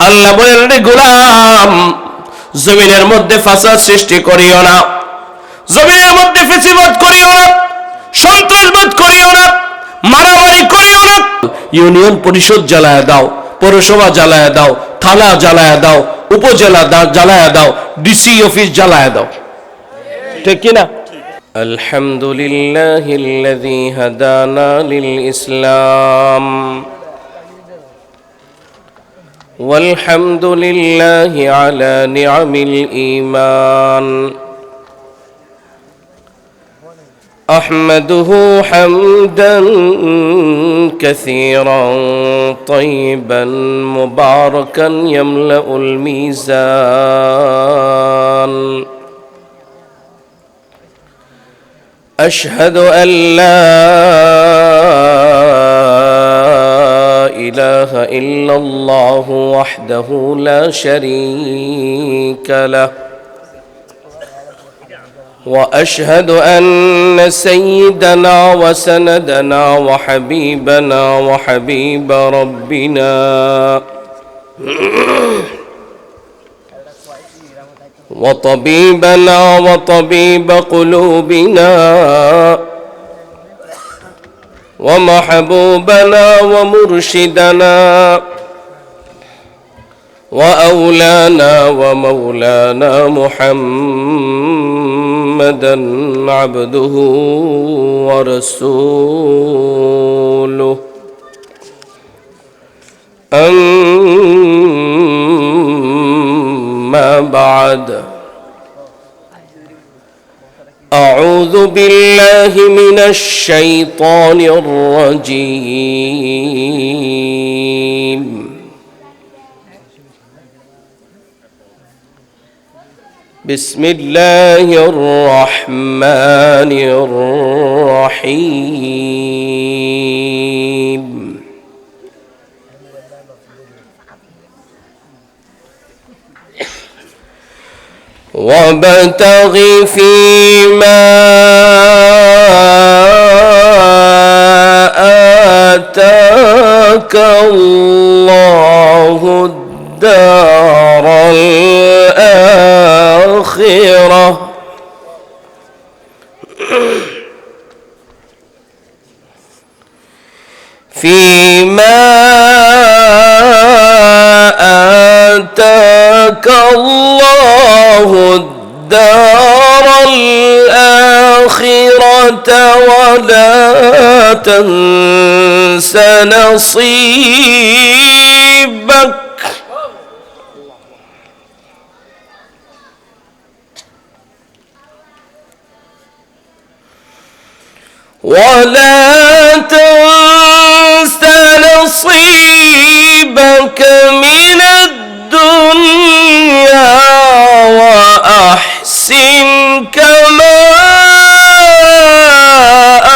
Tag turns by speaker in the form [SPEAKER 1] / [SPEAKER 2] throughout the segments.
[SPEAKER 1] আল্লাহ বলেন, রে গোলাম, জমিনের মধ্যে ফাসাদ সৃষ্টি করিও না, জমিনের মধ্যে ফিসিবাদ করিও না, সন্ত্রাসবাদ করিও না, মারামারি করিও না। ইউনিয়ন পরিষদ জ্বালায় দাও, পৌরসভা জ্বালায় দাও, থানা জ্বালায় দাও, উপজেলা জ্বালায় দাও, ডিসি অফিস জ্বালায় দাও, ঠিক কি না? আলহামদুলিল্লাহিল্লাযী হাদানা লিল ইসলাম والحمد لله على نعم الإيمان أحمده حمدا كثيرا طيبا مباركا يملأ الميزان أشهد أن لا إله إلا الله وحده لا شريك له وأشهد أن سيدنا وسندنا وحبيبنا وحبيب ربنا وطبيبنا وطبيب قلوبنا ومحبوبنا ومرشدنا وأولانا ومولانا محمدا عبده ورسوله أما بعد أعوذ بالله من الشيطان الرجيم بسم الله الرحمن الرحيم وابتغ فيما آتاك الله الدار الآخرة فيما آتاك الله الدار الآخرة ولا تنس نصيبك من الدنيا وأحسن كما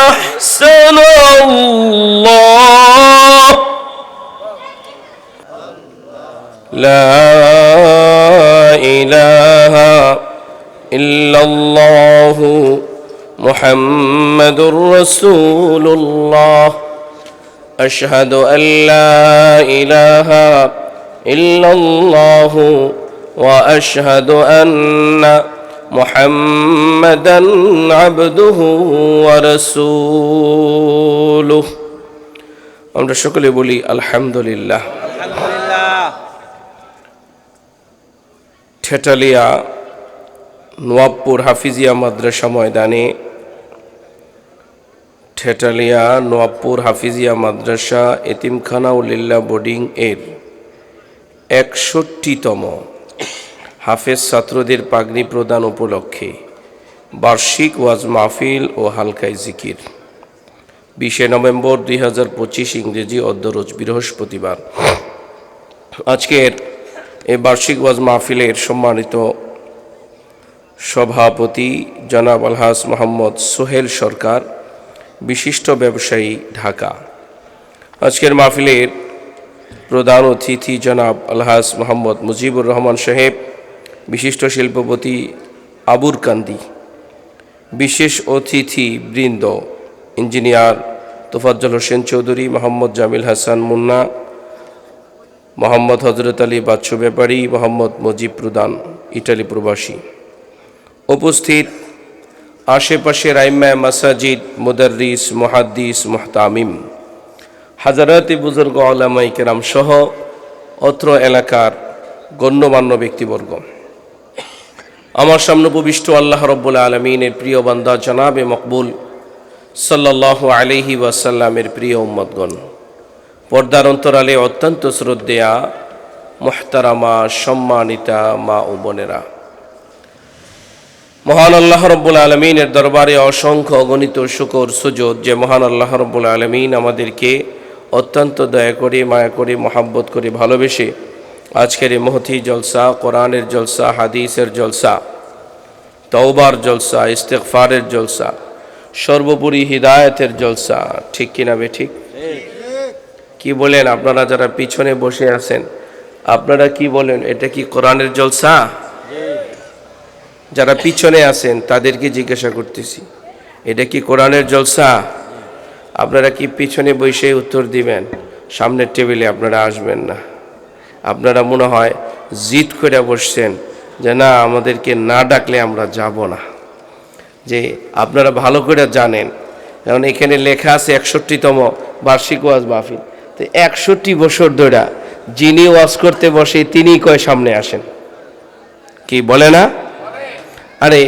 [SPEAKER 1] أحسن الله لا إله إلا الله محمد رسول الله أشهد أن لا إله إلا الله وأشهد أن محمدا عبده ورسوله আমরা সকলে বলি আলহামদুলিল্লাহ। ঠেটালিয়া নোয়াবপুর হাফিজিয়া মাদ্রাসা ময়দানে ঠেটালিয়া নোয়াবপুর হাফিজিয়া মাদ্রাসা এতিমখানা ও লিল্লা বোর্ডিং এর ৬১তম হাফেজ ছাত্রদের পাগড়ি প্রদান উপলক্ষে বার্ষিক ওয়াজ মাহফিল ও হালকায় জিকির ২০ নভেম্বর ২০২৫ ইংরেজি অদ্যরোজ বৃহস্পতিবার। আজকের এই বার্ষিক ওয়াজ মাহফিলের সম্মানিত সভাপতি জনাব আলহাজ মোহাম্মদ সোহেল সরকার, বিশিষ্ট ব্যবসায়ী, ঢাকা। আজকের মাহফিলের প্রধান অতিথি জনাব আলহাজ মোহাম্মদ মুজিবুর রহমান সাহেব, বিশিষ্ট শিল্পপতি আবুর কান্দি। বিশেষ অতিথি বৃন্দ ইঞ্জিনিয়ার তোফাজ্জল হোসেন চৌধুরী, মোহাম্মদ জামিল হাসান মুন্না, মোহাম্মদ হযরত আলী বাচ্চু ব্যাপারী, মোহাম্মদ মুজিব প্রধান ইটালি প্রবাসী, উপস্থিত আশেপাশের আইম্মায়ে মাসাজিদ, মুদাররিস, মুহাদ্দিস, মুহতামিম, হাজারাতে বুজুর্গ উলামায়ে কেরাম সহ অত্র এলাকার গণ্যমান্য ব্যক্তিবর্গ, আমার সামনে উপবিষ্ট আল্লাহ রাব্বুল আলামিনের প্রিয় বান্দা জনাবে মকবুল সাল্লাল্লাহু আলাইহি ওয়াসাল্লামের প্রিয় উম্মতগণ, পর্দার অন্তরালে অত্যন্ত শ্রদ্ধেয়া মুহতারামা সম্মানিতা মা ও বোনেরা, মহান আল্লাহ রাব্বুল আলামিনের দরবারে অসংখ্য অগণিত শুকর সুজুদ যে মহান আল্লাহ রাব্বুল আলামিন আমাদেরকে অত্যন্ত দয়া করে, মায়া করে, মহাব্বত করে, ভালোবেসে আজকের এই মহতি জলসা, কোরআনের জলসা, হাদিসের জলসা, তওবার জলসা, ইস্তেগফারের জলসা, সর্বোপরি হিদায়াতের জলসা, ঠিক কিনা বে ঠিক? কি বলেন আপনারা যারা পিছনে বসে আছেন, আপনারা কি বলেন, এটা কি কোরআনের জলসা? যারা পিছনে আছেন তাদেরকে জিজ্ঞাসা করতেছি, এটা কি কোরআনের জলসা? আপনারা কি পিছনে বসে উত্তর দিবেন? সামনের টেবিলে আপনারা আসবেন না। আপনারা মনে হয় জিদ করে বসছেন যে না, আমাদেরকে না ডাকলে আমরা যাব না। যে আপনারা ভালো করে জানেন, কারণ এখানে লেখা আছে 61তম বার্ষিক ওয়াজ মাহফিল। তো 61 বছর ধরে যিনি ওয়াজ করতে বসে তিনি কয় সামনে আসেন, কি বলে না? আরে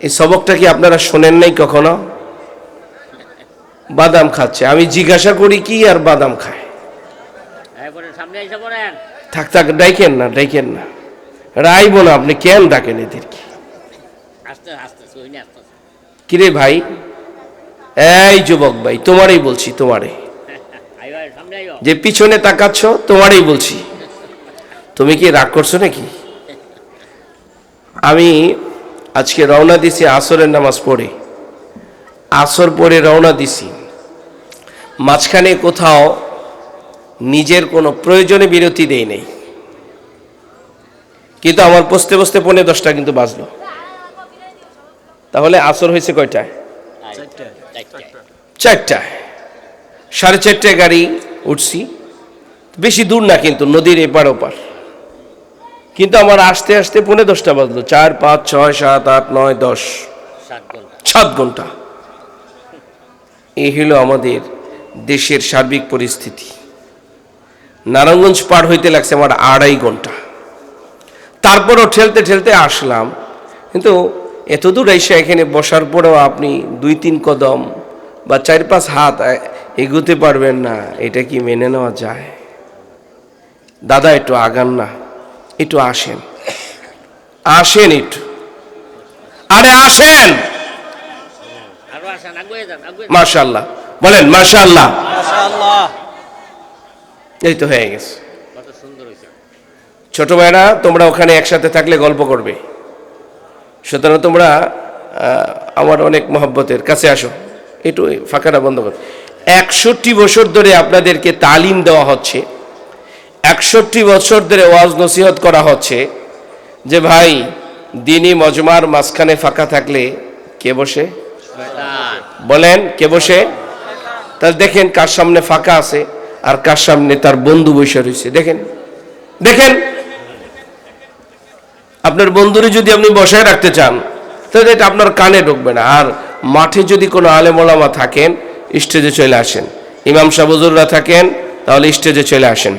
[SPEAKER 1] এই সবকটা কি আপনারা শোনেন নাই কখনো? বাদাম খাচ্ছে, আমি জিজ্ঞাসা করি কি আর বাদাম খায়? থাক থাক, ডাইকেন না, ডাইকেন না, রাইব না, আপনি কেন ডাকেন এদেরকে? কিরে ভাই, এই যুবক ভাই, তোমারই বলছি, তোমারে যে পিছনে তাকাচ্ছ তোমারই বলছি, তুমি কি রাগ করছো নাকি? আমি আজকে রওনা দিছি আসরের নামাজ পড়ে, আসর পড়ে রওনা দিছি, মাঝখানে কোথাও নিজের কোনো প্রয়োজনে বিরতি দেই নেই, কিন্তু আমার বসতে বসতে 9:45 কিন্তু বাজলো। তাহলে আসর হয়েছে কয়টায়? 4টায়। 4:30টায় গাড়ি উঠছি, বেশি দূর না কিন্তু, নদীর এপার ওপার, কিন্তু আমার আসতে আসতে 10:45 বাজলো। 4, 5, 6, 7, 8, 9, 10, 7 ঘন্টা। এই হলো আমাদের দেশের সার্বিক পরিস্থিতি। নারায়ণগঞ্জ পার হইতে লাগছে আমার 2.5 ঘন্টা। তারপরও ঠেলতে ঠেলতে আসলাম, কিন্তু এত দূর এসে এখানে বসার পরেও আপনি 2-3 কদম বা 4-5 হাত এগোতে পারবেন না, এটা কি মেনে নেওয়া যায়? দাদা একটু আগান না, একটু আসেন, আসেন একটু, আরে আসেন। মাশাআল্লাহ বলেন, মাশাআল্লাহ। এই তো হয়ে গেছে। ছোট ভাইরা, তোমরা ওখানে একসাথে থাকলে গল্প করবে, সুতরাং তোমরা আমার অনেক মহব্বতের কাছে আসো, একটু ফাঁকাটা বন্ধ করো। 61 বছর ধরে আপনাদেরকে তালিম দেওয়া হচ্ছে, 61 বছর ধরে ওয়াজ নসিহত করা হচ্ছে যে ভাই, দিনী মজমার মাঝখানে ফাঁকা থাকলে কে বসে? বলেন, কে বসে? তাহলে দেখেন কার সামনে ফাঁকা আছে আর কার সামনে তার বন্ধু বসে রয়েছে। দেখেন দেখেন, আপনার বন্ধুরে যদি আপনি বসায় রাখতে চান তাহলে এটা আপনার কানে ঢুকবে না। আর মাঠে যদি কোনো আলেম ওলামা থাকেন, স্টেজে চলে আসেন। ইমাম সাহেব হুজুররা থাকেন, তাহলে স্টেজে চলে আসেন।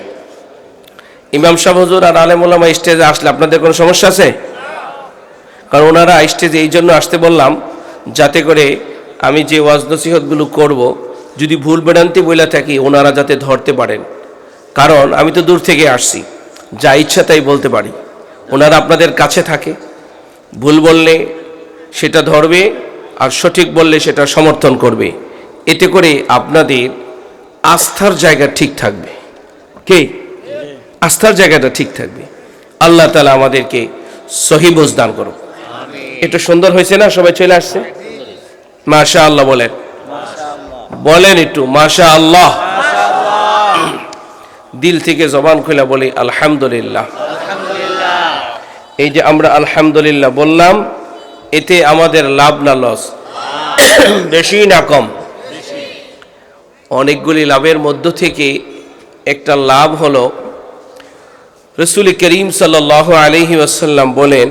[SPEAKER 1] ইমাম সাহেব হুজুর আর আলেম ওলামা স্টেজে আসলে আপনাদের কোনো সমস্যা আছে? কারণ ওনারা স্টেজে এই জন্য আসতে বললাম, যাতে করে আমি যে ওয়াজ নসিহতগুলো করব, যদি ভুল বেদান্তি বইলা থাকি ওনারা যাতে ধরতে পারেন। কারণ আমি তো দূর থেকে আসছি, যা ইচ্ছা তাই বলতে পারি। ওনারা আপনাদের কাছে থাকে, ভুল বললে সেটা ধরবে আর সঠিক বললে সেটা সমর্থন করবে। এতে করে আপনাদের আস্থার জায়গা ঠিক থাকবে। কে? আস্থার জায়গাটা ঠিক থাকবে। আল্লাহ তাআলা আমাদেরকে সহি বুঝ দান করুন। এটা সুন্দর হয়েছে না? সবাই চলে আসছে, মাশাআল্লাহ বলেন, বলেন একটু মাশাআল্লাহ। দিল থেকে জবান খুলে বলি আলহামদুলিল্লাহ। এই যে আমরা আলহামদুলিল্লাহ বললাম, এতে আমাদের লাভ না লস? বেশি না কম? অনেকগুলি লাভের মধ্য থেকে একটা লাভ হলো রাসূল করিম সাল্লাল্লাহু আলাইহি ওয়াসাল্লাম বলেন,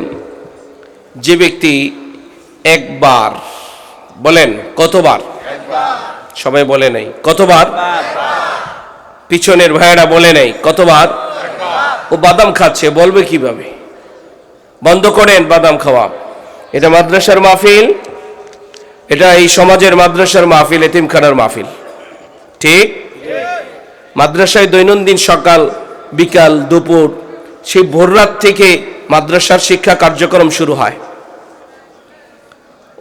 [SPEAKER 1] যে ব্যক্তি একবার, বলেন কতবার? সবাই বলে নাই কতবার? পিছনের ভাইয়েরা বলে নাই কতবার? ও বাদাম খাচ্ছে, বলবে কিভাবে? বন্ধ করেন বাদাম খাওয়া। এটা মাদ্রাসার মাহফিল, এটা এই সমাজের মাদ্রাসার মাহফিল, এতিমখানার মাহফিল, ঠিক? মাদ্রাসায় দৈনন্দিন সকাল বিকাল দুপুর সেই ভোররাত থেকে মাদ্রাসার শিক্ষা কার্যক্রম শুরু হয়।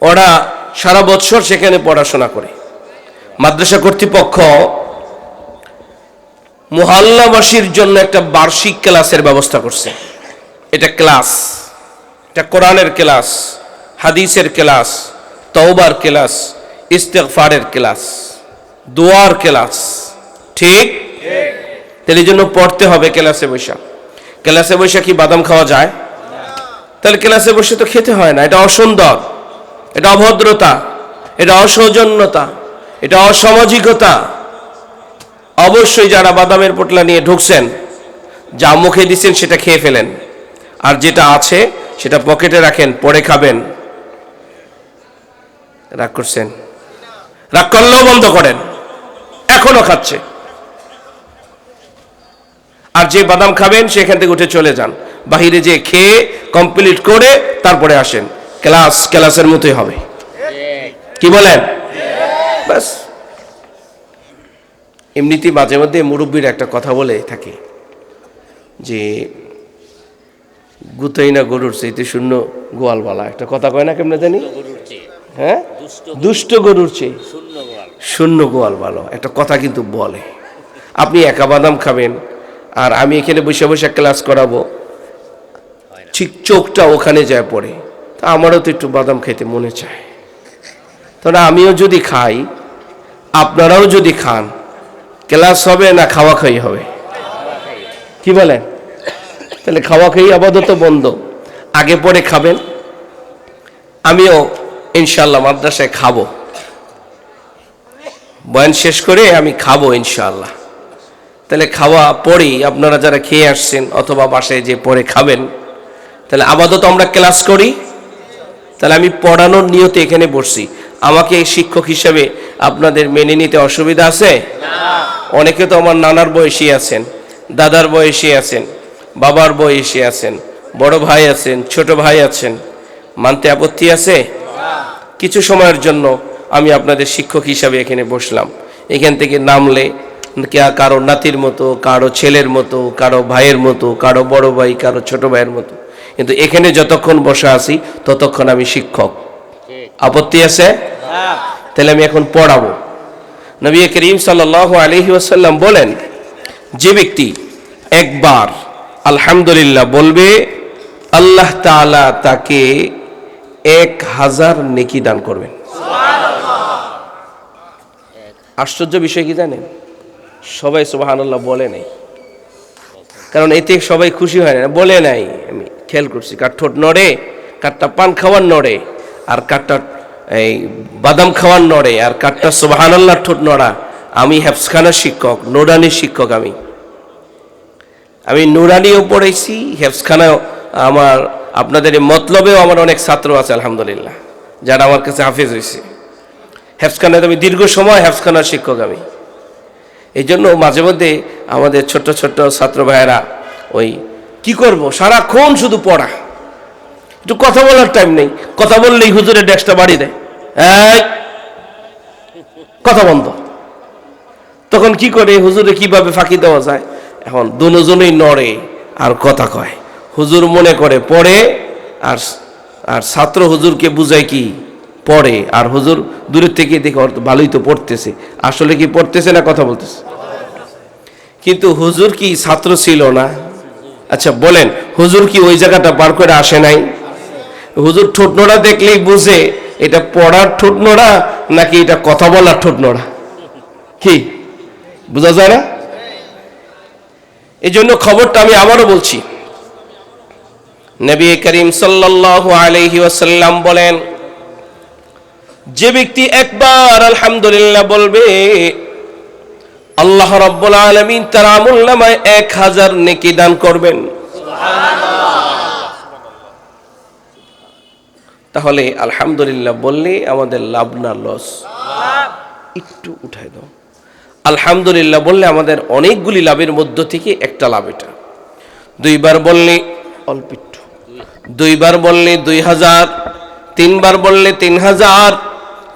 [SPEAKER 1] ওরা সারা বছর সেখানে পড়াশোনা করে। মাদ্রাসা কর্তৃপক্ষ মুহাল্লাবাসীর জন্য একটা বার্ষিক ক্লাসের ব্যবস্থা করছে। এটা ক্লাস, এটা কোরআনের ক্লাস, হাদিসের ক্লাস, তওবার ক্লাস, ইস্তেগফারের ক্লাস, দোয়ার ক্লাস, ঠিক? তাহলে এই জন্য পড়তে হবে ক্লাসে বসে। ক্লাসে বসে কি বাদাম খাওয়া যায়? তাহলে ক্লাসে বসে তো খেতে হয় না। এটা অসুন্দর, এটা অভদ্রতা, এটা অসৌজন্যতা, এটা অসামাজিকতা। অবশ্যই যারা বাদামের পোটলা নিয়ে ঢুকছেন, যা মুখে দিচ্ছেন সেটা খেয়ে ফেলেন, আর যেটা আছে সেটা পকেটে রাখেন, পরে খাবেন। রাগ করছেন? রাগ করলেও বন্ধ করেন, এখনো খাচ্ছে। আর যে বাদাম খাবেন সেখান থেকে উঠে চলে যান, বাহিরে যে খেয়ে কমপ্লিট করে তারপরে আসেন। ক্লাসের মতোই হবে, কি বলেন? ব্যাস। এমনিতেই মাঝে মধ্যে মুরব্বীর একটা কথা বলে থাকে যে গুতাই না গরুর চাইতে শূন্য গোয়ালবালা, একটা কথা কয় না, কেমনে জানি? হ্যাঁ, দুষ্ট গরুর চেয়ে শূন্য গোয়াল ভালো, একটা কথা কিন্তু বলে। আপনি একা বাদাম খাবেন আর আমি এখানে বসে বসে ক্লাস করাবো, ঠিক চোখটা ওখানে যায় পড়ে। তা আমারও তো একটু বাদাম খেতে মনে চায়। তাহলে আমিও যদি খাই, আপনারাও যদি খান, ক্লাস হবে না খাওয়া খাই হবে? কি বলেন? তাহলে খাওয়া খাই আপাতত বন্ধ, আগে পরে খাবেন। আমিও ইনশাআল্লাহ মাদ্রাসায় খাবো, বয়ান শেষ করে আমি খাবো ইনশাআল্লাহ। তাহলে খাওয়া পরেই আপনারা যারা খেয়ে আসছেন অথবা বাসায় যে পরে খাবেন, তাহলে আপাতত আমরা ক্লাস করি। তাহলে আমি পড়ানোর নিয়তে এখানে বসছি। আমাকে শিক্ষক হিসাবে আপনাদের মেনে নিতে অসুবিধা আছে? অনেকে তো আমার নানার বয়সী আছেন, দাদার বয়সী আছেন, বাবার বয়সী আছেন, বড় ভাই আছেন, ছোট ভাই আছেন, মানতে আপত্তি আছে? কিছু সময়ের জন্য আমি আপনাদের শিক্ষক হিসাবে এখানে বসলাম। এখান থেকে নামলে কারো নাতির মতো, কারো ছেলের মতো, কারো ভাইয়ের মতো, কারো বড় ভাই, কারো ছোট ভাইয়ের মতো, কিন্তু এখানে যতক্ষণ বসা আছি ততক্ষণ আমি শিক্ষক। আপত্তি আছে? তাহলে আমি এখন পড়াবো। নবী করিম সাল্লাল্লাহু আলাইহি ওয়াসাল্লাম বলেন, যে ব্যক্তি একবার আলহামদুলিল্লাহ বলবে, আল্লাহ তাআলা তাকে 1000 নেকি দান করবেন। আশ্চর্য বিষয় কি জানেন? সবাই সুবহানাল্লাহ বলে নাই, কারণ এতে সবাই খুশি হয় না, বলে নাই। আমি খেয়াল করছি, কার ঠোঁট নড়ে, কারটা পান খাওয়ার নড়ে, আর কারটা এই বাদাম খাওয়ার নড়ে, আর কারটা সুবহানাল্লাহ ঠোঁট নড়া। আমি হেফজখানার শিক্ষক, নুরানির শিক্ষক। আমি নুরানিও পড়েছি, হেফজখানাও। আমার আপনাদের এই মতলবেও আমার অনেক ছাত্র আছে আলহামদুলিল্লাহ, যারা আমার কাছে হাফেজ হয়েছে। হেফজখানায় আমি দীর্ঘ সময় হেফজখানার শিক্ষক আমি। এই জন্য মাঝে মধ্যে আমাদের ছোট্ট ছোট্ট ছাত্র ভাইয়েরা ওই কি করব, সারাক্ষণ শুধু পড়া, একটু কথা বলার টাইম নেই। কথা বললেই হুজুরের ডেস্কটা বাড়ি দেয়, এই কথা বন্ধ। তখন কি করে, হুজুরে কিভাবে ফাঁকি দেওয়া যায়? এখন দুজনেই নড়ে আর কথা কয়। হুজুর মনে করে পড়ে, আর আর ছাত্র হুজুরকে বুঝায় কি পড়ে, আর হুজুর দূরের থেকে দেখে ভালোই তো পড়তেছে, আসলে কি পড়তেছে না কথা বলতেছে? কিন্তু হুজুর কি ছাত্র ছিল না? আচ্ছা বলেন, হুজুর কি ওই জায়গাটা পার করে আসে নাই? হুজুর ঠোঁট নোড়া দেখলেই বুঝে এটা পড়ার ঠোঁট নোড়া নাকি এটা কথা বলার ঠোঁট নোড়া, কি বোঝা যায় না? এই জন্য খবরটা আমি আবারও বলছি। নবী করিম সাল্লাল্লাহু আলাইহি ওয়াসাল্লাম বলেন, যে ব্যক্তি একবার আলহামদুলিল্লাহ বলবে, আল্লাহ রাব্বুল আলামিন তার আমলনামায় 1000 নেকি দান করবেন। তাহলে আলহামদুলিল্লাহ বললে আমাদের লাভ না লস? একটু উঠাই দাও। আলহামদুলিল্লাহ বললে আমাদের অনেকগুলি লাভের মধ্য থেকে একটা লাভ এটা। দুইবার বললে অল্প একটু, দুইবার বললে 2000, তিনবার বললে 3000,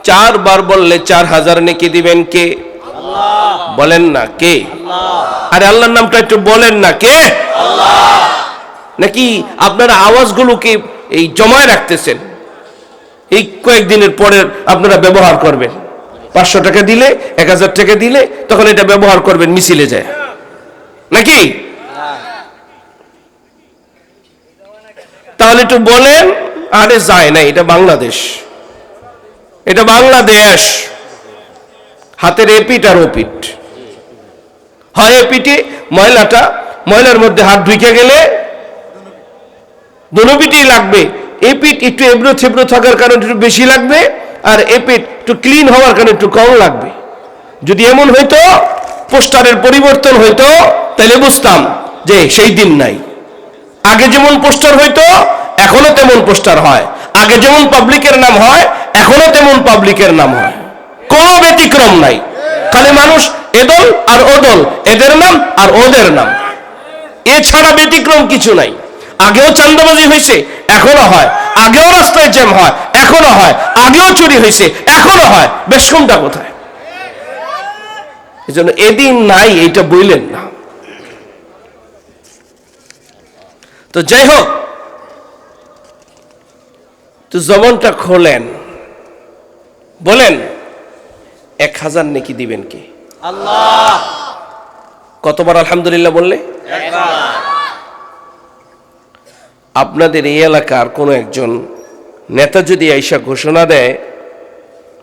[SPEAKER 1] চারবার বললে 4000 নেকি দিবেন কে? আল্লাহ। বলেন না কে? আল্লাহ। আরে আল্লাহর নামটা একটু বলেন না কে? আল্লাহ। নাকি আপনারা আওয়াজগুলোকে এই জমায় রাখতেছেন, এই কয়েকদিনের পরে আপনারা ব্যবহার করবেন? 500 টাকা দিলে, 1000 টাকা দিলে তখন এটা ব্যবহার করবেন মিছিলে যায় নাকি? তাহলে একটু বলেন। আরে যায় না, এটা বাংলাদেশ, এটা বাংলাদেশ। হাতের এপিট আর ওপিট হয়, এপিটে ময়লার মধ্যে হাত ঢুকে গেলে দুনো পিঠেই লাগবে। এপিট একটু এবড়ো থেবড়ো থাকার কারণে একটু বেশি লাগবে, আর এপিট একটু ক্লিন হওয়ার কারণে একটু কম লাগবে। যদি এমন হইতো, পোস্টারের পরিবর্তন হইতো, তাহলে বুঝতাম যে সেই দিন নাই। আগে যেমন পোস্টার হইতো এখনো তেমন পোস্টার হয়, আগে যেমন পাবলিকের নাম হয় এখনো তেমন পাবলিকের নাম হয়, কোনো ব্যতিক্রম নাই। খালি মানুষ এদল আর ওদল, এদের নাম আর ওদের নাম, এছাড়া ব্যতিক্রম কিছু নাই। আগেও চান্দাবাজি হয়েছে, এখনো হয়। আগেও রাস্তায় জ্যাম হয়, এখনো হয়। আগেও চুরি হয়েছে, এখনো হয়। বেশমটা কোথায়? এজন্য এদিন নাই এইটা বললেন না। তো যাই হোক, তো জবানটা খোলেন, বলেন 1000 নেকি দিবেন কে? আল্লাহ। কতবার আলহামদুলিল্লাহ বললে? আপনাদের এই এলাকার কোনো একজন নেতা যদি আইসা ঘোষণা দেয়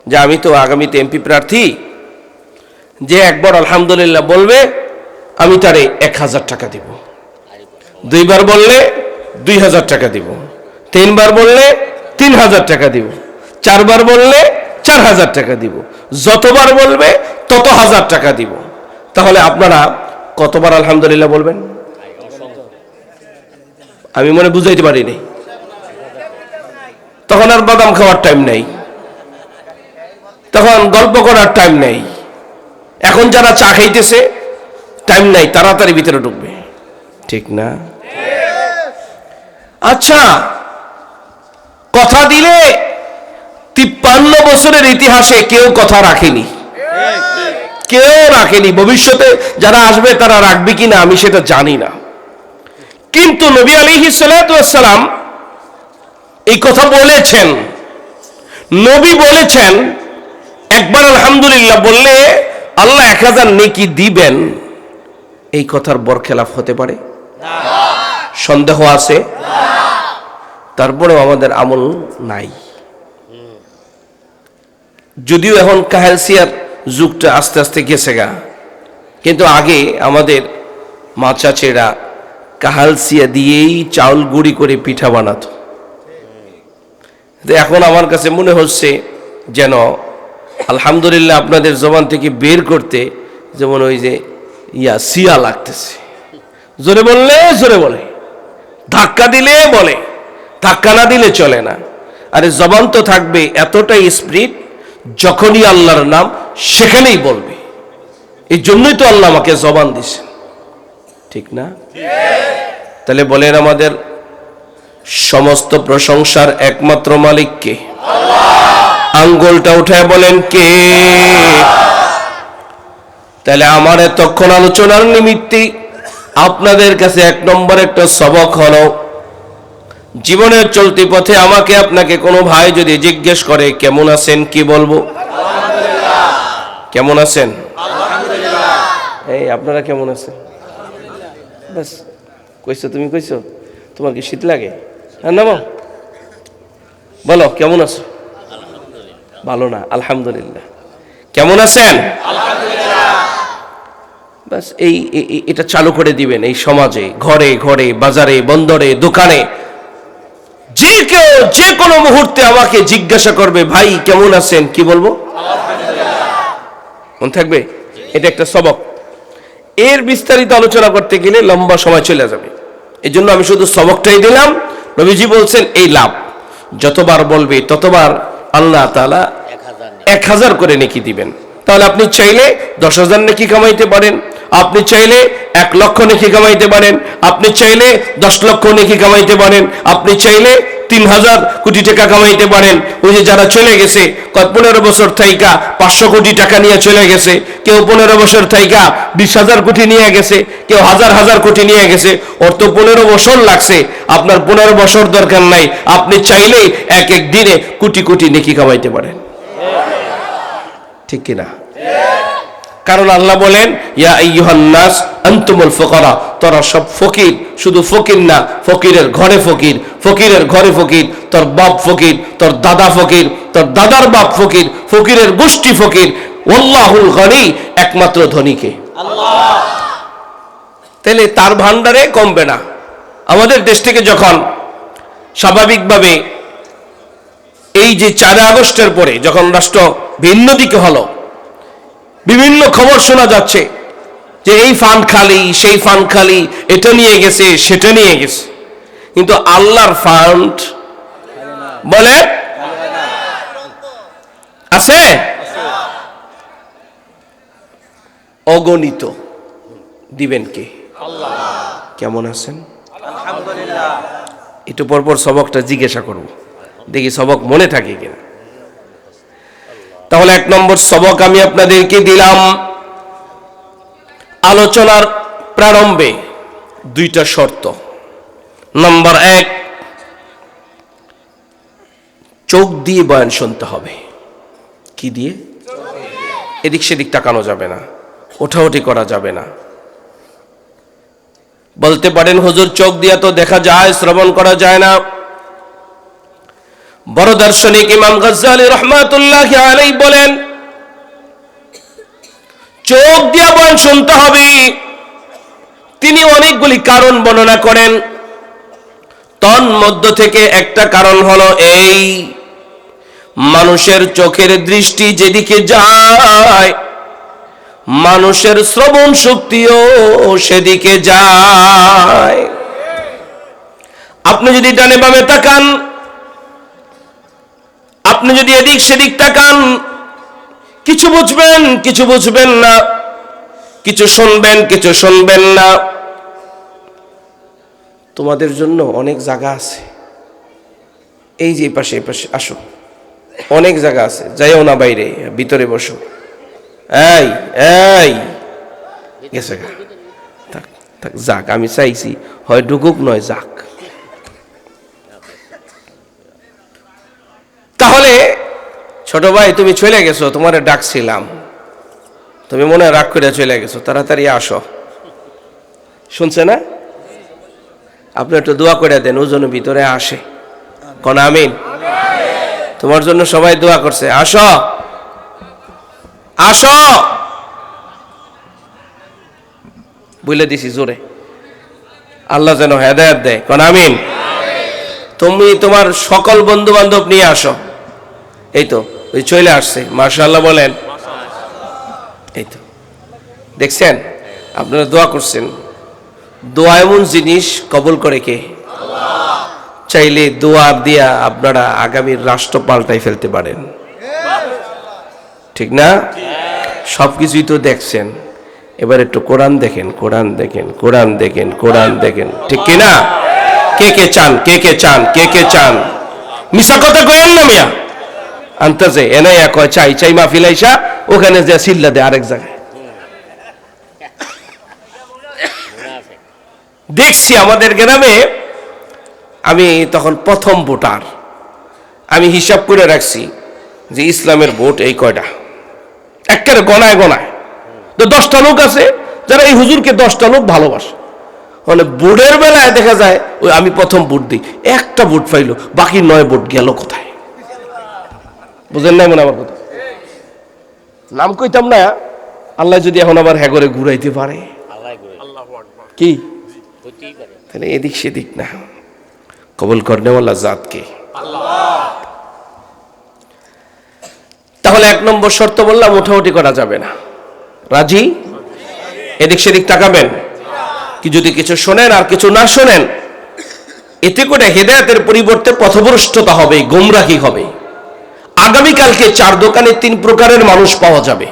[SPEAKER 1] যে আমি তো আগামীতে এমপি প্রার্থী, যে একবার আলহামদুলিল্লাহ বলবে আমি তারে 1000 টাকা দিব, দুইবার বললে 2000 টাকা দিব, তিনবার বললে 3000 টাকা দিব, চারবার বললে 4000 টাকা দিব, যতবার বলবে তত 1000 টাকা দিব। তাহলে আপনারা কতবার আলহামদুলিল্লাহ বলবেন? আমি মনে বুঝাইতে পারিনি। তখন আর বাদাম খাওয়ার টাইম নেই, তখন গল্প করার টাইম নেই। এখন যারা চা খাইতেছে টাইম নাই, তাড়াতাড়ি ভিতরে ঢুকবে, ঠিক না? আচ্ছা, কথা দিলে 53 বছরের ইতিহাসে কেউ কথা রাখেনি, কেউ রাখেনি। ভবিষ্যতে যারা আসবে তারা রাখবে কিনা আমি সেটা জানি না। কিন্তু নবী আলাইহিস সালাতু ওয়াস সালাম এই কথা বলেছেন। নবী বলেছেন একবার আলহামদুলিল্লাহ বললে আল্লাহ 1000 নেকি দিবেন। এই কথার বরখেলাফ হতে পারে? সন্দেহ আছে? তারপরেও আমাদের আমল নাই। যদিও এখন কাহেলসিয়ার যুগটা আস্তে আস্তে গেছে গা, কিন্তু আগে আমাদের মা চাচেরা কাহালসিয়া দিয়েই চাউল গুঁড়ি করে পিঠা বানাতো। এখন আমার কাছে মনে হচ্ছে যেন আলহামদুলিল্লাহ আপনাদের জবান থেকে বের করতে যেমন ওই যে সিয়া লাগতেছে। জোরে বললে জোরে বলে, ধাক্কা দিলে বলে, ধাক্কা না দিলে চলে না। আরে জবান তো থাকবে এতটাই স্পিরিট, যখনই আল্লাহর নাম সেখানেই বলবে। এই জন্যই তো আল্লাহ আমাকে জবান দিছেন, ঠিক না? তাহলে বলেন আমাদের সমস্ত প্রশংসার একমাত্র মালিক কে? আঙ্গুলটা উঠে বলেন কে? তাহলে আমার এতক্ষণ আলোচনার নিমিত্তে আপনাদের কাছে 1 নম্বর একটা সবক হলো, জীবনের চলতি পথে আমাকে আপনাকে কোনো ভাই যদি জিজ্ঞেস করে কেমন আছেন, কি বলবো? কেমন আছেন? এই আপনারা কেমন আছেন? বাস কইছো, তুমি কইছো, তোমার কি শীত লাগে? হ্যাঁ নামো, বলো কেমন আছো? ভালো না, আলহামদুলিল্লাহ। কেমন আছেন? বাস এটা চালু করে দিবেন এই সমাজে, ঘরে ঘরে, বাজারে, বন্দরে, দোকানে। যে কেউ যে কোনো মুহূর্তে আমাকে জিজ্ঞাসা করবে ভাই কেমন আছেন, কি বলবো? মনে থাকবে? এটা একটা সবক। এর বিস্তারিত আলোচনা করতে গেলে লম্বা সময় চলে যাবে। এই জন্য আমি শুধু সবকটাই দিলাম। নবীজি বলছেন এই লাভ যতবার বলবে ততবার আল্লাহ তাআলা 1000 করে নেকি দিবেন। তাহলে আপনি চাইলে 10,000 নেকি কামাইতে পারেন, আপনি চাইলে 1 লক্ষ নেকি কামাইতে পারেন, আপনি চাইলে 10 লক্ষ নেকি কামাইতে পারেন, আপনি চাইলে 3000 কোটি টাকা কামাইতে পারেন। ওই যে যারা চলে গেছে 15 বছর থাইকা 500 কোটি টাকা নিয়ে চলে গেছে, কেউ 15 বছর থাইকা 20,000 কোটি নিয়ে গেছে, কেউ হাজার হাজার কোটি নিয়ে গেছে। ওর তো 15 বছর লাগছে, আপনার 15 বছর দরকার নাই। আপনি চাইলেই এক এক দিনে কোটি কোটি নেকি কামাইতে পারেন, ঠিক কিনা? কারণ আল্লাহ বলেন ইয়া আইয়ুহান নাস আনতুমুল ফুকারা, তোরা সব ফকির। শুধু ফকির না, ফকিরের ঘরে ফকির, ফকিরের ঘরে ফকির। তোর বাপ ফকির, তোর দাদা ফকির, তোর দাদার বাপ ফকির, ফকিরের গোষ্ঠী ফকির। ওয়াল্লাহুল গনি, একমাত্র ধনীকে আল্লাহ। তাহলে তার ভান্ডারে কমবে না। আমাদের দেশ থেকে যখন স্বাভাবিকভাবে এই যে 4 আগস্টের পরে যখন রাষ্ট্র ভিন্ন দিকে হলো, বিভিন্ন খবর শোনা যাচ্ছে যে এই ফান্ড খালি, সেই ফান্ড খালি, এটা নিয়ে গেছে, সেটা নিয়ে গেছে। কিন্তু আল্লাহর ফান্ড বলে আছে অগণিত। দিবেন কে? আল্লাহ। কেমন আছেন? আলহামদুলিল্লাহ। একটু পরপর সবকটা জিজ্ঞাসা করব, দেখি সবক মনে থাকে কিনা। তাহলে 1 নম্বর সবক আমি আপনাদেরকে দিলাম। আলোচনার প্রারম্ভে 2টা শর্ত। নম্বর 1, চোখ দিয়ে বয়ান শুনতে হবে। কি দিয়ে? এদিক সেদিক তাকানো যাবে না, ওঠাউঠি করা যাবে না। বলতে পারেন হুজুর চোখ দিয়া তো দেখা যায়, শ্রবণ করা যায় না। বড় দার্শনিক ইমাম গাজ্জালী রাহমাতুল্লাহি আলাইহি বলেন চোখ দিয়ে বয়ান শুনতে হবে। তিনি অনেকগুলি কারণ বর্ণনা করেন। তন্মধ্য থেকে একটা কারণ হলো এই, মানুষের চোখের দৃষ্টি যেদিকে যায় মানুষের শ্রবণ শক্তিও সেদিকে যায়। আপনি যদি ডানে বামে তাকান, আপনি যদি এদিক সেদিক তাকান, কিছু বুঝবেন কিছু বুঝবেন না, কিছু শুনবেন কিছু শুনবেন না। তোমাদের জন্য অনেক জায়গা আছে, এই যে পাশে আসো, অনেক জায়গা আছে, যাইও না বাইরে, ভিতরে বসো। এই এই গেছে থাক থাক, যাক। আমি চাইছি হয় ঢুকুক নয় যাক। তাহলে ছোট ভাই তুমি চলে গেছো, তোমারে ডাকছিলাম, তুমি মনে রাগ করে চলে গেছো, তাড়াতাড়ি আসো। শুনছে না? আপনি একটু দোয়া করে দেন, ও যেন ভিতরে আসে। কোন আমিন। তোমার জন্য সবাই দোয়া করছে, আসো আসো। বলে দিছি জোরে, আল্লাহ যেন হেদায়েত দেয়। কোন আমিন। তুমি তোমার সকল বন্ধু বান্ধব নিয়ে আসো। এই তো ওই চলে আসছে, মাশাআল্লাহ বলেন। এই তো দেখছেন, আপনারা দোয়া করছেন। দোয়া এমন জিনিস, কবুল করে কে? আল্লাহ। চাইলে দোয়া দিয়া আপনারা আগামীর রাষ্ট্র পাল্টাই ফেলতে পারেন, ঠিক না? সবকিছুই তো দেখছেন, এবার একটু কোরআন দেখেন, কোরআন দেখেন, কোরআন দেখেন, কোরআন দেখেন, ঠিক কিনা? কে কে চান, কে কে চান, কে কে চান? মিশা কথা কইেন না মিয়া। আনতেছে এনে কয় চাই চাই, মাহফিল আইসা ওখানে যে সিল্লা দেয় আরেক জায়গায়। দেখছি আমাদের গ্রামে, আমি তখন প্রথম ভোটার, আমি হিসাব করে রাখছি যে ইসলামের ভোট এই কয়টা, একেবারে গনায় গনায়। তো 10টা লোক আছে যারা এই হুজুরকে 10টা লোক ভালোবাসে। মানে ভোটের বেলায় দেখা যায় ওই আমি প্রথম ভোট দিই, একটা ভোট পাইলো, বাকি 9 ভোট গেল কোথায়? বুঝেন নাই মনে আমার কথা? নাম কইতাম না, আল্লাহ যদি এখন আবার হ্যাঁ করে ঘুরাইতে পারে, কি তাহলে এদিক সেদিক না, কবুল করনেওয়ালা জাতকে আল্লাহ। তাহলে 1 নম্বর শর্ত বললাম, ওঠাউঠি করা যাবে না। রাজি? এদিক সেদিক তাকাবেন কি? যদি কিছু শোনেন আর কিছু না শোনেন, এতে করে হেদায়েতের পরিবর্তে পথভ্রষ্টতা হবে, গোমরাহি হবে। আগামীকালকে চার দোকানে 3 প্রকারের মানুষ পাওয়া যাবে।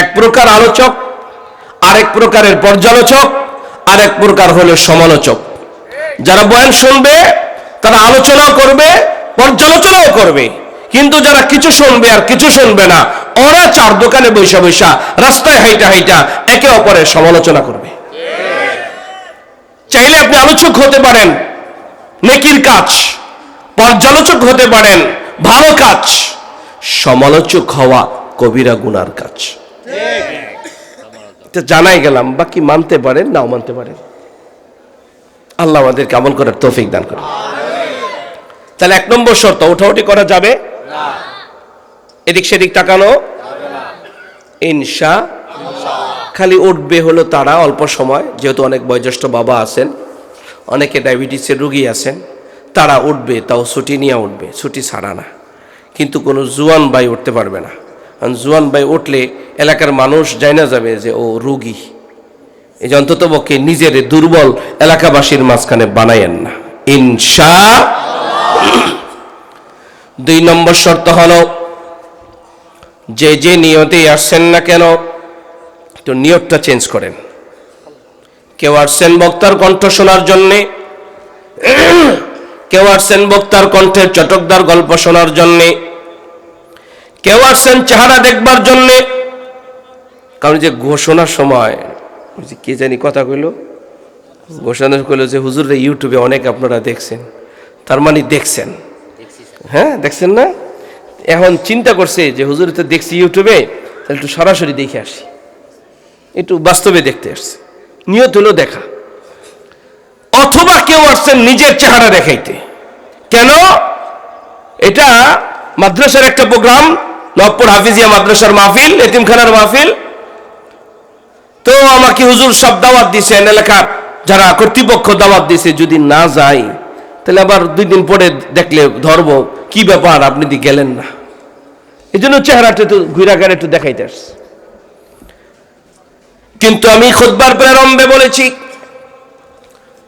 [SPEAKER 1] এক প্রকার আলোচক, আরেক প্রকারের পর্যালোচক, আর এক প্রকার হলো সমালোচক। যারা বয়ান শুনবে তারা আলোচনাও করবে, পর্যালোচনাও করবে, কিন্তু যারা কিছু শুনবে আর কিছু শুনবে না, ওরা চার দোকানে বৈশা বৈশা রাস্তায় হাইটা হাইটা একে অপরের সমালোচনা করবে। চাইলে আপনি আলোচক হতে পারেন, নেকির কাজ, পর্যালোচক হতে পারেন, ভালো কাজ। সমালোচক হওয়া কবিরা গুনার কাজ। জানাই গেলাম, বাকি মানতে পারেন নাও মানতে পারেন। আল্লাহ আমাদেরকে আমল করার তৌফিক দান করেন। তাহলে 1 নম্বর শর্ত, উঠাউঠি করা যাবে না, এদিক সেদিক তাকানো খালি উঠবে হলো তারা অল্প সময়, যেহেতু অনেক বয়োজ্যেষ্ঠ বাবা আছেন, অনেকে ডায়াবেটিসের রোগী আছেন, তারা উঠবে, তাও ছুটি নিয়ে উঠবে, ছুটি ছাড়া না। কিন্তু কোনো জুয়ান ভাই উঠতে পারবে না, কারণ জুয়ান ভাই উঠলে এলাকার মানুষ জানা যাবে যে ও রোগী। এই যে অন্ততপক্ষে নিজের দুর্বল এলাকাবাসীর মাঝখানে বানায়েন না, ইনশাআল্লাহ। 2 নম্বর শর্ত হলো, যে নিয়তে আসছেন না কেন তো নিয়তটা চেঞ্জ করেন। কেউ আসছেন বক্তার কণ্ঠ শোনার জন্যে, কেউ আসছেন বক্তার কণ্ঠের চটকদার গল্প শোনার জন্যে, কেউ আসছেন চেহারা দেখবার জন্যে। কারণ যে ঘোষণার সময় কে জানি কথা কইল, ঘোষণা কইল যে হুজুরে ইউটিউবে অনেক আপনারা দেখছেন, তার মানে দেখছেন, হ্যাঁ দেখছেন না? এখন চিন্তা করছে যে হুজুর তো দেখছি ইউটিউবে, তাহলে একটু সরাসরি দেখে আসি, একটু বাস্তবে দেখতে আসছে। নিয়ত হলো দেখা। অথবা কেউ আসছেন নিজের চেহারা দেখাইতে। কেন? এটা মাদ্রাসার একটা প্রোগ্রাম, নবপুর হাফিজিয়া মাদ্রাসার মাহফিল, এতিমখানার মাহফিল। তো আমাকে হুজুর সব দাওয়াত দিয়েছেন, এলাকার যারা কর্তৃপক্ষ দাওয়াত দিয়েছে, যদি না যাই তাহলে আবার 2 দিন পরে দেখলে ধরবো, কি ব্যাপার আপনি দি গেলেন না। এই জন্য চেহারাটা একটু ঘুরাঘাড়ে একটু দেখাইতে আসছে। কিন্তু আমি খুতবার প্রারম্ভে বলেছি,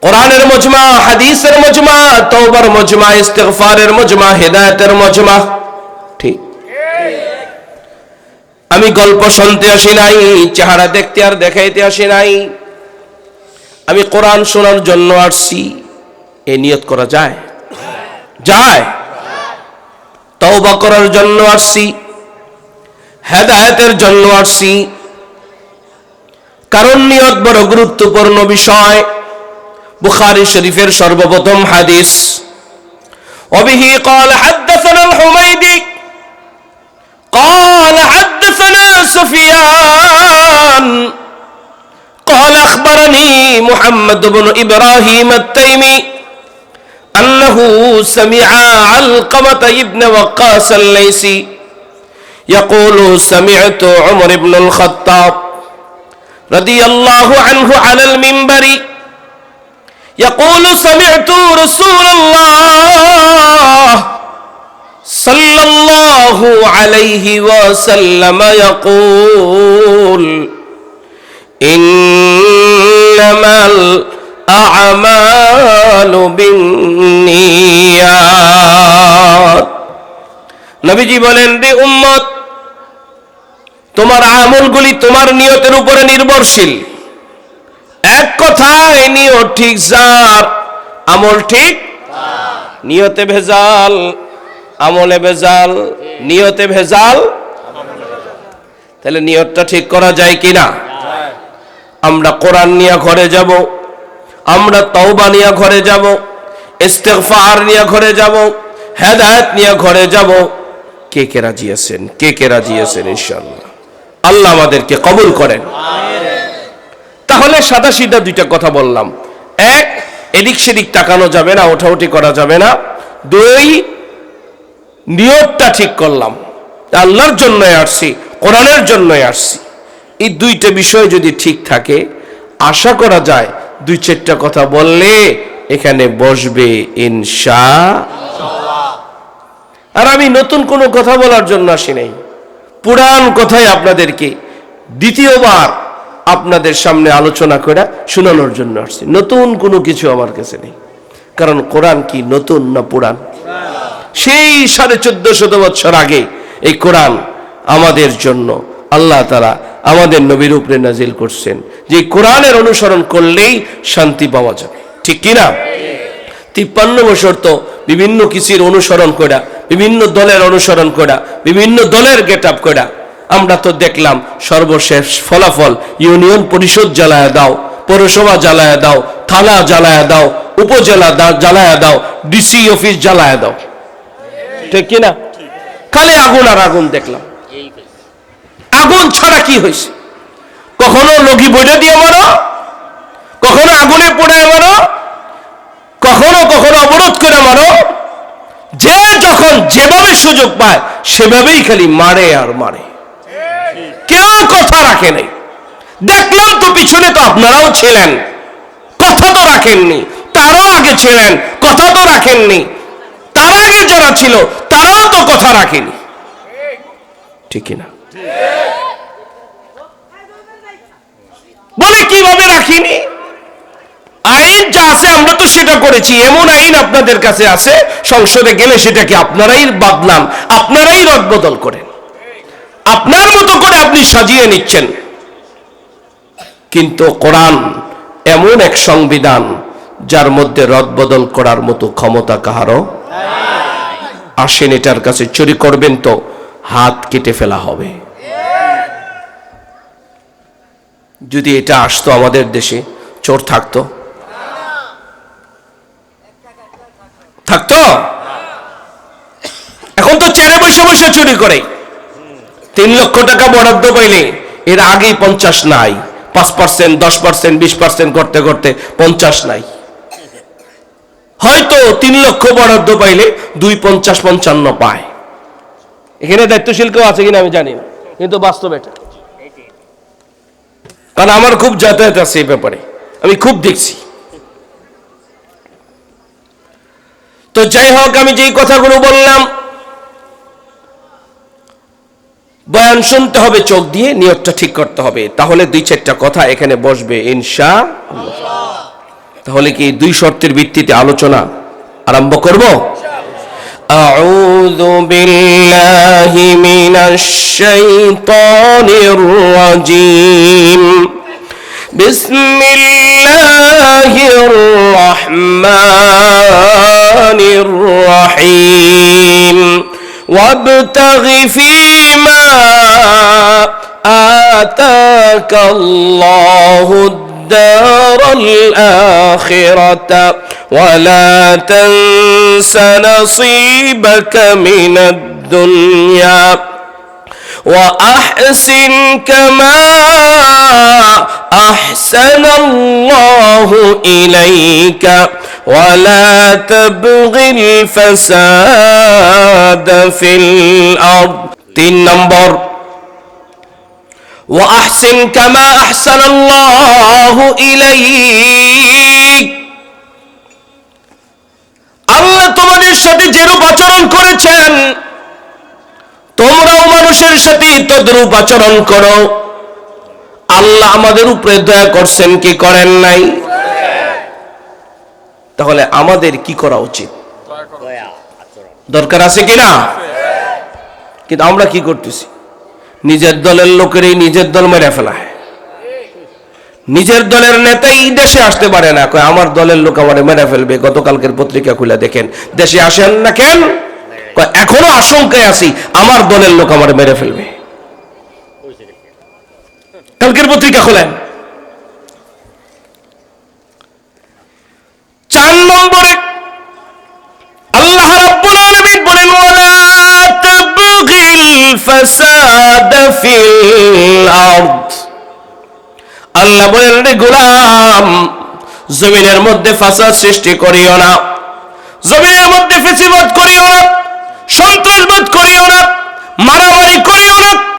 [SPEAKER 1] কোরআনের মজমা, হাদিসের মজমা, তওবার মজমা, ইস্তিগফারের মজমা, হেদায়েতের মজমা। ঠিক, আমি গল্প শুনতে আসি নাই, চেহারা দেখতে আর দেখাইতে আসি নাই। আমি কোরআন শোনার জন্য আসছি। এই নিয়ত করা যায়? যায়। তওবা করার জন্য আসছি, হেদায়েতের জন্য আসছি। কারণ নিয়ত বড় গুরুত্বপূর্ণ বিষয়। বুখারী শরীফের সর্বপ্রথম হাদিস, ওবিহি قال حدثنا الحميدي قال حدثنا سفيان قال أخبرني محمد بن إبراهيم التيمي أنه سمع علقمة ابن وقاص الليثي يقول سمعت عمر بن الخطاب رضي الله عنه على المنبر يقول سمعت رسول الله صلى الله عليه وسلم يقول إنما الأعمال بالنيات। নবীজি বলেন, রে উম্মত, তোমার আমলগুলি তোমার নিয়তের উপরে নির্ভরশীল। এক কথায় নিয়ত ঠিক যার, আমল ঠিক। নিয়তে ভেজাল, আমলে ভেজাল, নিয়তে ভেজাল, তাহলে নিয়তটা ঠিক করা যায় কিনা? আমরা কোরআন নিয়ে ঘরে যাব, আমরা তওবা নিয়ে ঘরে যাব, ইস্তিগফার নিয়ে ঘরে যাব, হেদায়েত নিয়ে ঘরে যাব। কে কে রাজি আছেন? কে কে রাজি আছেন? ইনশাআল্লাহ আল্লাহ আমাদেরকে কবুল করেন। তাহলে সাদা সিধা 2টা কথা বললাম। 1, এদিক সেদিক তাকানো যাবে না, ওঠাউঠি করা যাবে না। 2, নিয়তটা ঠিক করলাম, আল্লাহর জন্যই আসছি, কোরআনের জন্যই আসছি। এই 2টা বিষয় যদি ঠিক থাকে, আশা করা যায় 2-4টা কথা বললে এখানে বসবে ইনশাআল্লাহ। আর আমি নতুন কোনো কথা বলার জন্য আসি নাই, পুরান কথাই আপনাদেরকে দ্বিতীয়বার আপনাদের সামনে আলোচনা করে শোনানোর জন্য আসছি। নতুন কোনো কিছু আমার কাছে নেই, কারণ কোরআন কি নতুন না পুরান? সেই 1450 বছর আগে এই কোরআন আমাদের জন্য আল্লাহ তাআলা আমাদের নবীর উপরে নাজিল করছেন, যে কোরআনের অনুসরণ করলেই শান্তি পাওয়া যাবে। ঠিক কিনা? 53 বছর তো বিভিন্ন কিছুর অনুসরণ করা, বিভিন্ন দলের অনুসরণ করা, বিভিন্ন দলের গেট আপ করা, আমরা তো দেখলাম সর্বশেষ ফলাফল ইউনিয়ন পরিষদ জ্বালায়া দাও, পৌরসভা জ্বালায়া দাও, থানা জ্বালায়া দাও, উপজেলা জ্বালায়া দাও, ডিসি অফিস জ্বালায়া দাও। ঠিক কিনা? খালি আগুন আর আগুন দেখলাম। আগুন ছাড়া কি হয়েছে? কখনো লগি বইটা দিয়ে মারো, কখনো আগুনে পড়ে মারো, কখনো কখনো অবরোধ করে মারো। যে যখন যেভাবে সুযোগ পায় সেভাবেই খালি মারে আর মারে, কেউ কথা রাখে নাই। দেখলাম তো পিছনে তো আপনারাও ছিলেন, কথা তো রাখেননি। তারাও আগে ছিলেন, কথা তো রাখেননি। তার আগে যারা ছিল তারাও তো কথা রাখেনি। ঠিক না? বলে কিভাবে রাখিনি? আইন যা আছে আমরা তো সেটা করেছি। এমন আইন আপনাদের কাছে আছে, সংসদে গেলে সেটাকে আপনারাই বদলান, আপনারাই রদবদল করেন, আপনার মতো করে আপনি সাজিয়ে নিচ্ছেন। কিন্তু কোরআন এমন এক সংবিধান যার মধ্যে রদবদল করার মতো ক্ষমতা কাহারও আসেন। এটার কাছে চুরি করবেন তো হাত কেটে ফেলা হবে। যদি এটা আসতো আমাদের দেশে, চোর থাকতো? থাকতো? এখন তো চেয়ারে বসে বসে চুরি করে। 3 লক্ষ টাকা বরাদ্দ পাইলে এর আগেই 50 নাই, 5%, 10%, 20% করতে করতে 50 নাই। হয়তো 3 লক্ষ বরাদ্দ পাইলে 2.50-55 পায়। এখানে দায়িত্বশীল কেউ আছে কিনা আমি জানি না, কিন্তু বাস্তব এটা। কারণ আমার খুব যাতায়াত আছে এই ব্যাপারে, আমি খুব দেখছি। তো যাই হোক, আমি যেই কথাগুলো বললাম, বয়ান শুনতে হবে চোখ দিয়ে, নিয়তটা ঠিক করতে হবে, তাহলে 2-4টা কথা এখানে বসবে ইনশাআল্লাহ। তাহলে কি 2 শর্তের ভিত্তিতে আলোচনা আরম্ভ করব? আউযু বিল্লাহি মিনাশ শাইতানির রাজীম। বিসমিল্লাহির রাহমানির রাহিম। ওয়াবতাগি ফীমা আতাকাল্লাহু الدار الآخرة ولا تنس نصيبك من الدنيا وأحسن كما أحسن الله إليك ولا تبغ الفساد في الأرض. 3 নম্বর, وأحسن كما أحسن الله إليك। আল্লাহ তোমাদের সাথে যেরূপ আচরণ করেছেন তোমরাও মানুষের সাথে তদ্রূপ আচরণ করো। আল্লাহ আমাদের উপরে দয়া করছেন কি করেন নাই? তাহলে আমাদের কি করা উচিত? দরকার আছে কিনা? কিন্তু আমরা কি করতেছি? নিজের দলের লোকেরই নিজের দল মেরে ফেলা। নিজের দলের নেতাই দেশে আসতে পারে না, কয় আমার দলের লোক আমারে মেরে ফেলবে। গতকালকের পত্রিকা খুলে দেখেন, দেশে আসেন না কেন? কয় এখনো আশঙ্কায় আছি আমার দলের লোক আমারে মেরে ফেলবে। কালকের পত্রিকা খোলেন। 4 নম্বরে আল্লাহ রাব্বুল আলামিন বলেন, ওয়ালা তাবগিল ফাসাদ ফিল আরদ। আল্লাহ বলেন, রে গোলাম, জমিনের মধ্যে ফাসাদ সৃষ্টি করিও না, জমিনের মধ্যে ফিসিবাদ করিও না, সন্ত্রাসবাদ করিও না, মারামারি করিও না।